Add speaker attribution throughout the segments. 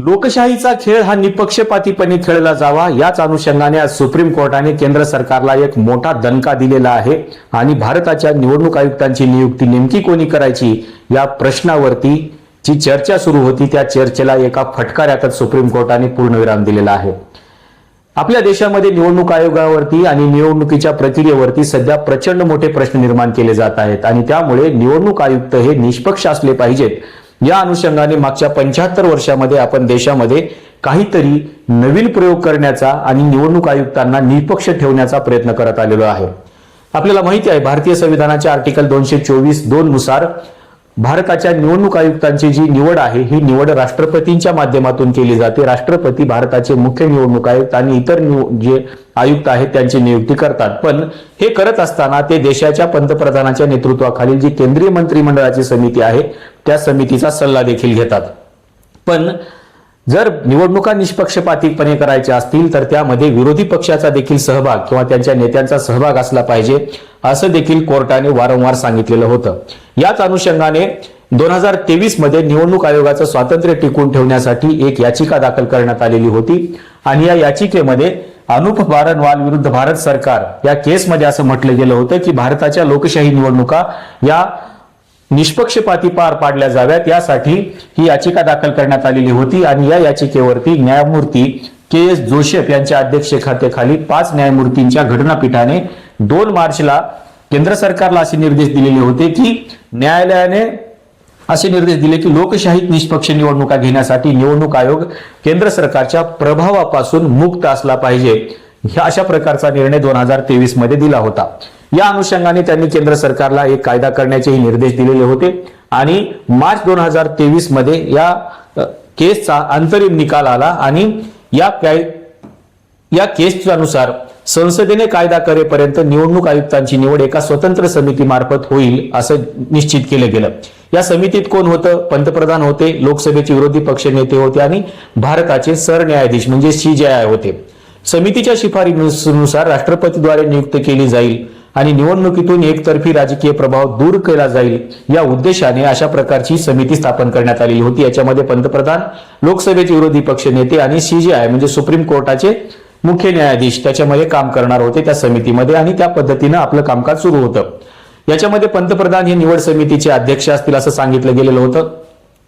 Speaker 1: लोकशाहीचा खेळ हा निपक्षपातीपणे खेळला जावा याच अनुषंगाने आज सुप्रीम कोर्टाने केंद्र सरकारला एक मोठा दणका दिलेला आहे आणि भारताच्या निवडणूक आयुक्तांची नियुक्ती नेमकी कोणी करायची या प्रश्नावरती जी चर्चा सुरू होती त्या चर्चेला एका फटकाऱ्यातच सुप्रीम कोर्टाने पूर्णविराम दिलेला आहे। आपल्या देशामध्ये निवडणूक आयोगावरती आणि निवडणुकीच्या प्रक्रियेवरती सध्या प्रचंड मोठे प्रश्न निर्माण केले जात आहेत आणि त्यामुळे निवडणूक आयुक्त हे निष्पक्ष असले पाहिजेत। या अनुषंगाने मागच्या 75 वर्षामध्ये आपण देशामध्ये काहीतरी नवीन प्रयोग करण्याचा आणि निवडणूक आयुक्तांना निष्पक्ष ठेवण्याचा प्रयत्न करत आलेलो आहे। आपल्याला माहिती आहे भारतीय संविधानाच्या आर्टिकल 224(2) नुसार भारताच्या निवडणूक आयुक्तांची जी निवड आहे ही निवड राष्ट्रपतींच्या माध्यमातून केली जाते। राष्ट्रपती भारताचे मुख्य निवडणूक आयुक्त आणि इतर जे आयुक्त आहेत त्यांची नियुक्ती करतात, पण हे करत असताना ते देशाच्या पंतप्रधानाच्या नेतृत्वाखालील जी केंद्रीय मंत्रिमंडळाची समिती आहे त्या समितीचा सल्ला देखील घेतात। पण जर निवडणुका निष्पक्षपातीपणे करायच्या असतील तर त्यामध्ये विरोधी पक्षाचा देखील सहभाग किंवा त्यांच्या नेत्यांचा सहभाग असला पाहिजे असं देखील कोर्टाने वारंवार सांगितलेलं होतं। याच अनुषंगाने 2023 मध्ये निवडणूक आयोगाचं स्वातंत्र्य टिकवून ठेवण्यासाठी एक याचिका दाखल करण्यात आलेली होती आणि या याचिकेमध्ये अनुप बारनवाल विरुद्ध भारत सरकार या केसमध्ये असं म्हटलं गेलं होतं की भारताच्या लोकशाही निवडणुका या निष्पक्षपाती पार पाडल्या जाव्यात यासाठी ही याचिका दाखल करण्यात आलेली होती आणि या याचिकेवरती न्यायमूर्ती के.एस. जोसेफ यांच्या अध्यक्षतेखाली 5 न्यायमूर्तींच्या घटनापीठाने 2 मार्चला केंद्र सरकारला असे निर्देश दिलेले होते की न्यायालयाने असे निर्देश दिले की लोकशाहीत निष्पक्ष निवडणुका घेण्यासाठी निवडणूक आयोग केंद्र सरकारच्या प्रभावापासून मुक्त असला पाहिजे। अशा प्रकारचा निर्णय 2023 मध्ये दिला होता। या अनुषंगाने त्यांनी केंद्र सरकारला एक कायदा करण्याचेही निर्देश दिलेले होते आणि मार्च 2023 मध्ये या केसचा अंतरिम निकाल आला आणि या केसच्या नुसार संसदेने कायदा करेपर्यंत निवडणूक आयुक्तांची निवड एका स्वतंत्र समितीमार्फत होईल असं निश्चित केलं गेलं। या समितीत कोण होतं? पंतप्रधान होते, लोकसभेचे विरोधी पक्ष नेते होते आणि भारताचे सरन्यायाधीश म्हणजे CJI होते। समितीच्या शिफारशीनुसार राष्ट्रपतीद्वारे नियुक्त केली जाईल आणि निवडणुकीतून एकतर्फी राजकीय प्रभाव दूर केला जाईल या उद्देशाने अशा प्रकारची समिती स्थापन करण्यात आलेली होती। याच्यामध्ये पंतप्रधान, लोकसभेचे विरोधी पक्ष नेते आणि CJI म्हणजे सुप्रीम कोर्टाचे मुख्य न्यायाधीश त्याच्यामध्ये काम करणार होते त्या समितीमध्ये आणि त्या पद्धतीनं आपलं कामकाज सुरू होतं। याच्यामध्ये पंतप्रधान हे निवड समितीचे अध्यक्ष असतील असं सांगितलं गेलेलं होतं।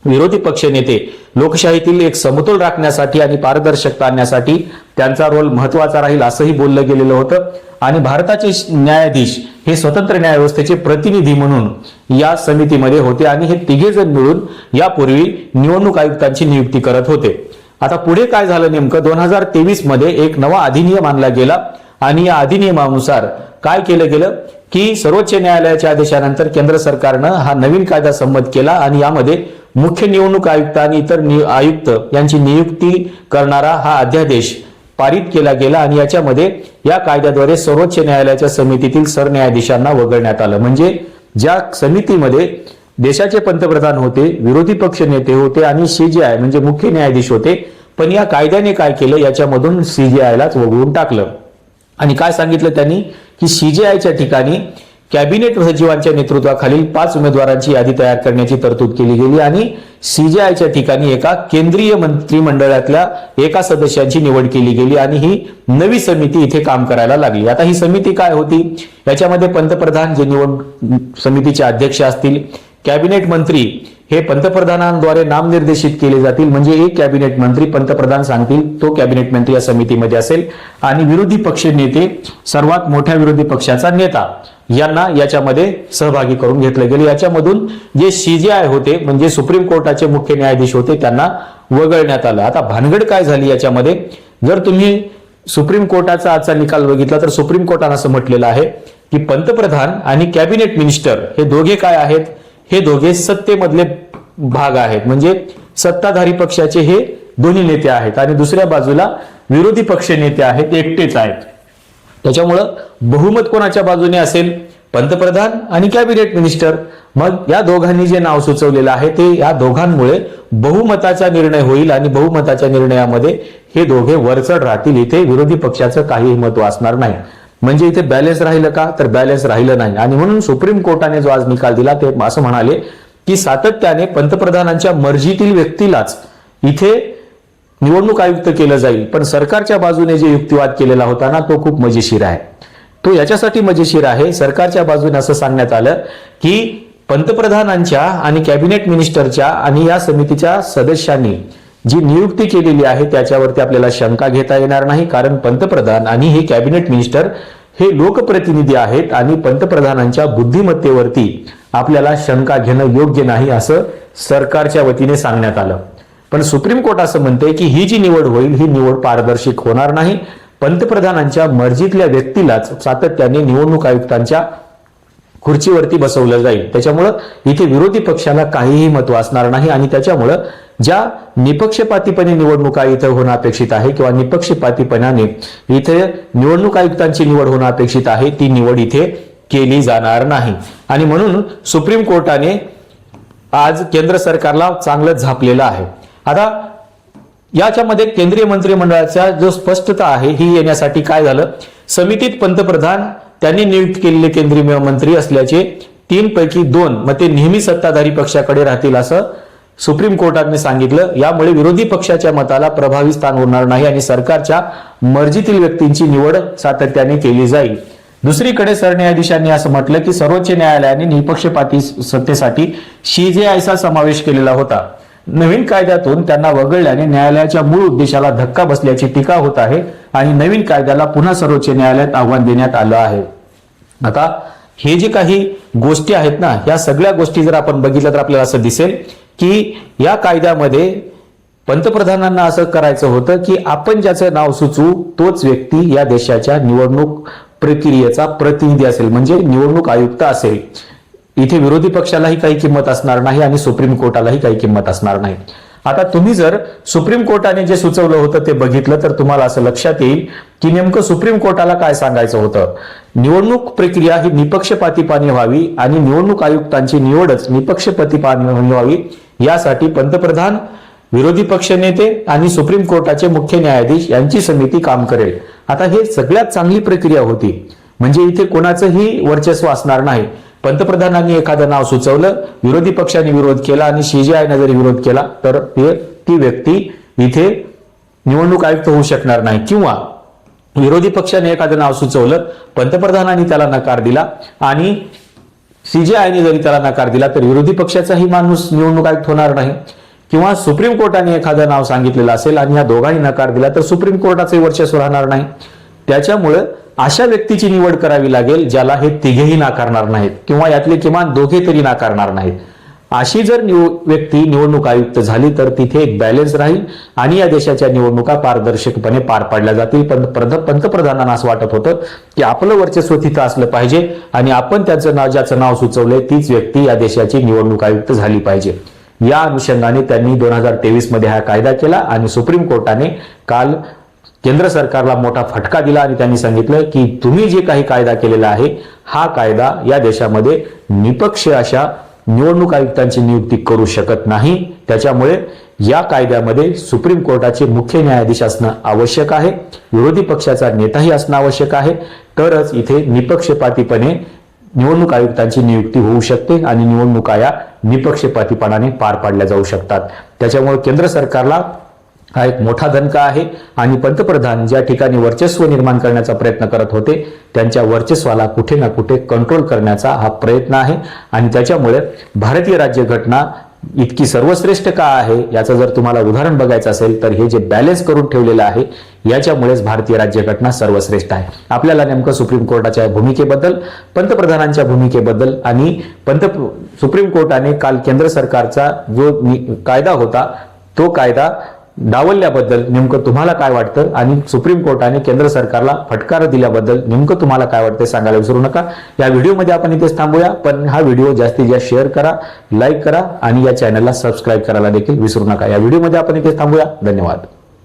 Speaker 1: विरोधी पक्ष नेते लोकशाहीतील एक समतोल राखण्यासाठी आणि पारदर्शकता आणण्यासाठी त्यांचा रोल महत्वाचा राहील असंही बोललं गेलेलं होतं आणि भारताचे न्यायाधीश हे स्वतंत्र न्यायव्यवस्थेचे प्रतिनिधी म्हणून या समितीमध्ये होते आणि हे तिघे जण मिळून यापूर्वी निवडणूक आयुक्तांची नियुक्ती करत होते। आता पुढे काय झालं नेमकं 2023 मध्ये एक नवा अधिनियम आणला गेला आणि या अधिनियमानुसार काय केलं गेलं की सर्वोच्च न्यायालयाच्या आदेशानंतर केंद्र सरकारनं हा नवीन कायदा संमत केला आणि यामध्ये मुख्य निवडणूक आयुक्त आणि इतर आयुक्त यांची नियुक्ती करणारा हा अध्यादेश पारित केला गेला आणि याच्यामध्ये या कायद्याद्वारे सर्वोच्च न्यायालयाच्या समितीतील सरन्यायाधीशांना वगळण्यात आलं। म्हणजे ज्या समितीमध्ये देशाचे पंतप्रधान होते, विरोधी पक्ष नेते होते आणि CJI म्हणजे मुख्य न्यायाधीश होते, पण या कायद्याने काय केलं याच्यामधून CJIलाच वगळून टाकलं आणि काय सांगितलं त्यांनी की CJIच्या ठिकाणी कॅबिनेट सचिवांच्या नेतृत्वाखालील 5 उमेदवारांची यादी तयार करण्याची तरतूद केली गेली आणि CJIच्या ठिकाणी एका केंद्रीय मंत्रिमंडळातल्या एका सदस्याची निवड केली गेली आणि ही नवी समिती इथे काम करायला लागली। आता ही समिती काय होती? याच्यामध्ये पंतप्रधान जे निवड समितीचे अध्यक्ष असतील, कॅबिनेट मंत्री हे पंतप्रधानांद्वारे नामनिर्देशित केले जातील म्हणजे एक कॅबिनेट मंत्री पंतप्रधान सांगतील तो कॅबिनेट मंत्री या समितीमध्ये असेल आणि विरोधी पक्ष नेते सर्वात मोठ्या विरोधी पक्षाचा नेता यांना याच्यामध्ये सहभागी करून घेतले गेले। याच्यामधून जे CJI होते म्हणजे सुप्रीम कोर्टाचे मुख्य न्यायाधीश होते त्यांना वगळण्यात आलं। आता भानगड काय झाली याच्यामध्ये, जर तुम्ही सुप्रीम कोर्टाचा आजचा निकाल बघितला तर सुप्रीम कोर्टाने असं म्हटलेलं आहे की पंतप्रधान आणि कॅबिनेट मिनिस्टर हे दोघे काय आहेत? हे दोघे सत्तेमधले भाग आहेत म्हणजे सत्ताधारी पक्षाचे हे दोन्ही नेते आहेत आणि दुसऱ्या बाजूला विरोधी पक्ष नेते आहेत, एकटेच आहेत। त्याच्यामुळं बहुमत कोणाच्या बाजूने असेल? पंतप्रधान आणि कॅबिनेट मिनिस्टर। मग या दोघांनी जे नाव सुचवलेलं आहे ते या दोघांमुळे बहुमताचा निर्णय होईल आणि बहुमताच्या निर्णयामध्ये हे दोघे वरचढ राहतील, इथे विरोधी पक्षाचं काहीही महत्व असणार नाही। म्हणजे इथे बॅलन्स राहिलं का? तर बॅलन्स राहिलं नाही आणि म्हणून सुप्रीम कोर्टाने जो आज निकाल दिला ते असं म्हणाले की सातत्याने पंतप्रधानांच्या मर्जीतील व्यक्तीलाच इथे निवडणूक आयुक्त केलं जाईल, पण सरकारच्या बाजूने जे युक्तिवाद केलेला होता ना, तो खूप मजेशीर आहे. तो याच्यासाठी मजेशीर आहे, सरकारच्या बाजूने असं सांगण्यात आलं की पंतप्रधानांच्या आणि कॅबिनेट मिनिस्टरच्या आणि या समितीच्या सदस्यांनी जी नियुक्ती केलेली आहे त्याच्यावरती आपल्याला शंका घेता येणार नाही, कारण पंतप्रधान आणि हे कॅबिनेट मिनिस्टर हे लोकप्रतिनिधी आहेत आणि पंतप्रधानांच्या बुद्धिमत्तेवरती आपल्याला शंका घेणं योग्य नाही असं सरकारच्या वतीने सांगण्यात आलं. पण सुप्रीम कोर्ट असं म्हणते की ही जी निवड होईल ही निवड पारदर्शक होणार नाही. पंतप्रधानांच्या मर्जीतल्या व्यक्तीलाच सातत्याने निवडणूक आयुक्तांच्या खुर्चीवरती बसवलं जाईल. त्याच्यामुळं इथे विरोधी पक्षाला काहीही महत्व असणार नाही आणि त्याच्यामुळं ज्या निपक्षपातीपणे निवडणुका इथं होणं अपेक्षित आहे किंवा निपक्षपातीपणाने इथे निवडणूक आयुक्तांची निवड होणं अपेक्षित आहे ती निवड इथे केली जाणार नाही. आणि म्हणून सुप्रीम कोर्टाने आज केंद्र सरकारला चांगलं झापलेलं आहे. आता याच्यामध्ये केंद्रीय मंत्रिमंडळाचा जो स्पष्टता आहे ही येण्यासाठी काय झालं, समितीत पंतप्रधान त्यांनी नियुक्त केलेले केंद्रीय मंत्री असल्याचे 3 पैकी 2 मग ते नेहमी सत्ताधारी पक्षाकडे राहतील असं सुप्रीम कोर्टाने सांगितलं. यामुळे विरोधी पक्षाच्या मताला प्रभावी स्थान होणार नाही आणि सरकारच्या मर्जीतील व्यक्तींची निवड सातत्याने केली जाईल. दुसरीकडे सरन्यायाधीशांनी असं म्हटलं की सर्वोच्च न्यायालयाने निपक्षपाती सत्तेसाठी CJIचा समावेश केलेला होता. नवीन कायद्यातून त्यांना वगळल्याने न्यायालयाच्या मूळ उद्देशाला धक्का बसल्याची टीका होत आहे आणि नवीन कायद्याला पुन्हा सर्वोच्च न्यायालयात आव्हान देण्यात आलं आहे. आता हे जे काही गोष्टी आहेत ना, या सगळ्या गोष्टी जर आपण बघितलं तर आपल्याला असं दिसेल की या कायद्यामध्ये पंतप्रधानांना असं करायचं होतं की आपण ज्याचं नाव सुचवू तोच व्यक्ती या देशाच्या निवडणूक प्रक्रियेचा प्रतिनिधी असेल, म्हणजे निवडणूक आयुक्त असेल. इथे विरोधी पक्षालाही काही किंमत असणार नाही आणि सुप्रीम कोर्टालाही काही किंमत असणार नाही. आता तुम्ही जर सुप्रीम कोर्टाने जे सुचवलं होतं ते बघितलं तर तुम्हाला असं लक्षात येईल की नेमकं सुप्रीम कोर्टाला काय सांगायचं होतं. निवडणूक प्रक्रिया ही निपक्षपातीपणे व्हावी आणि निवडणूक आयुक्तांची निवडच निपक्षपातीपणे व्हावी यासाठी पंतप्रधान, विरोधी पक्षनेते आणि सुप्रीम कोर्टाचे मुख्य न्यायाधीश यांची समिती काम करेल. आता हे सगळ्यात चांगली प्रक्रिया होती, म्हणजे इथे कोणाचंही वर्चस्व असणार नाही. पंतप्रधानांनी एखादं नाव सुचवलं, विरोधी पक्षाने विरोध केला आणि CJIने जरी विरोध केला तर ती व्यक्ती इथे निवडणूक आयुक्त होऊ शकणार नाही. किंवा विरोधी पक्षाने एखादं नाव सुचवलं, पंतप्रधानांनी त्याला नकार दिला आणि CJIने जरी त्याला नकार दिला तर विरोधी पक्षाचाही माणूस निवडणूक आयुक्त होणार नाही. किंवा सुप्रीम कोर्टाने एखादं नाव सांगितलेलं असेल आणि या दोघांनी नकार दिला तर सुप्रीम कोर्टाचंही वर्चस्व राहणार नाही. त्याच्यामुळे अशा व्यक्तीची निवड करावी लागेल ज्याला हे तिघेही नाकारणार नाहीत किंवा यातले किमान दोघे तरी नाकारणार नाहीत. अशी जर व्यक्ती निवडणूक आयुक्त झाली तर तिथे एक बॅलन्स राहील आणि या देशाच्या निवडणुका पारदर्शकपणे पार पाडल्या जातील. पण पंतप्रधानांना असं वाटत होतं की आपलं वर्चस्व तिथं असलं पाहिजे आणि आपण त्याचं नाव, ज्याचं नाव सुचवलंय तीच व्यक्ती या देशाची निवडणूक आयुक्त झाली पाहिजे. या अनुषंगाने त्यांनी 2023 मध्ये हा कायदा केला आणि सुप्रीम कोर्टाने काल केंद्र सरकारला मोठा फटका दिला आणि त्यांनी सांगितलं की तुम्ही जे काही कायदा केलेला आहे हा कायदा या देशामध्ये निपक्ष अशा निवडणूक आयुक्तांची नियुक्ती करू शकत नाही. त्याच्यामुळे या कायद्यामध्ये सुप्रीम कोर्टाचे मुख्य न्यायाधीश असणं आवश्यक आहे, विरोधी पक्षाचा नेताही असणं आवश्यक आहे, तरच इथे निपक्षपातीपणे निवडणूक आयुक्तांची नियुक्ती होऊ शकते आणि निवडणुका या निपक्षपातीपणाने पार पाडल्या जाऊ शकतात. त्याच्यामुळे केंद्र सरकारला हा एक मोठा दणका आहे आणि पंतप्रधान ज्या ठिकाणी वर्चस्व निर्माण करण्याचा प्रयत्न करत होते त्यांच्या वर्चस्वाला कुठे ना कुठे कंट्रोल करण्याचा हा प्रयत्न आहे. आणि त्याच्यामुळे भारतीय राज्यघटना इतकी सर्वश्रेष्ठ का आहे याचं जर तुम्हाला उदाहरण बघायचं असेल तर हे जे बॅलन्स करून ठेवलेलं आहे याच्यामुळेच भारतीय राज्यघटना सर्वश्रेष्ठ आहे. आपल्याला नेमकं सुप्रीम कोर्टाच्या भूमिकेबद्दल, पंतप्रधानांच्या भूमिकेबद्दल आणि सुप्रीम कोर्टाने काल केंद्र सरकारचा जो कायदा होता तो कायदा डावलल्याबद्दल नेमकं तुम्हाला काय वाटतं आणि सुप्रीम कोर्टाने केंद्र सरकारला फटकार दिल्याबद्दल नेमकं तुम्हाला काय वाटतं सांगायला विसरू नका. या व्हिडिओमध्ये आपण इथेच थांबूया, पण हा व्हिडिओ जास्तीत जास्त शेअर करा, लाईक करा आणि या चॅनलला सबस्क्राईब करायला देखील विसरू नका. या व्हिडिओमध्ये आपण इथेच थांबूया. धन्यवाद.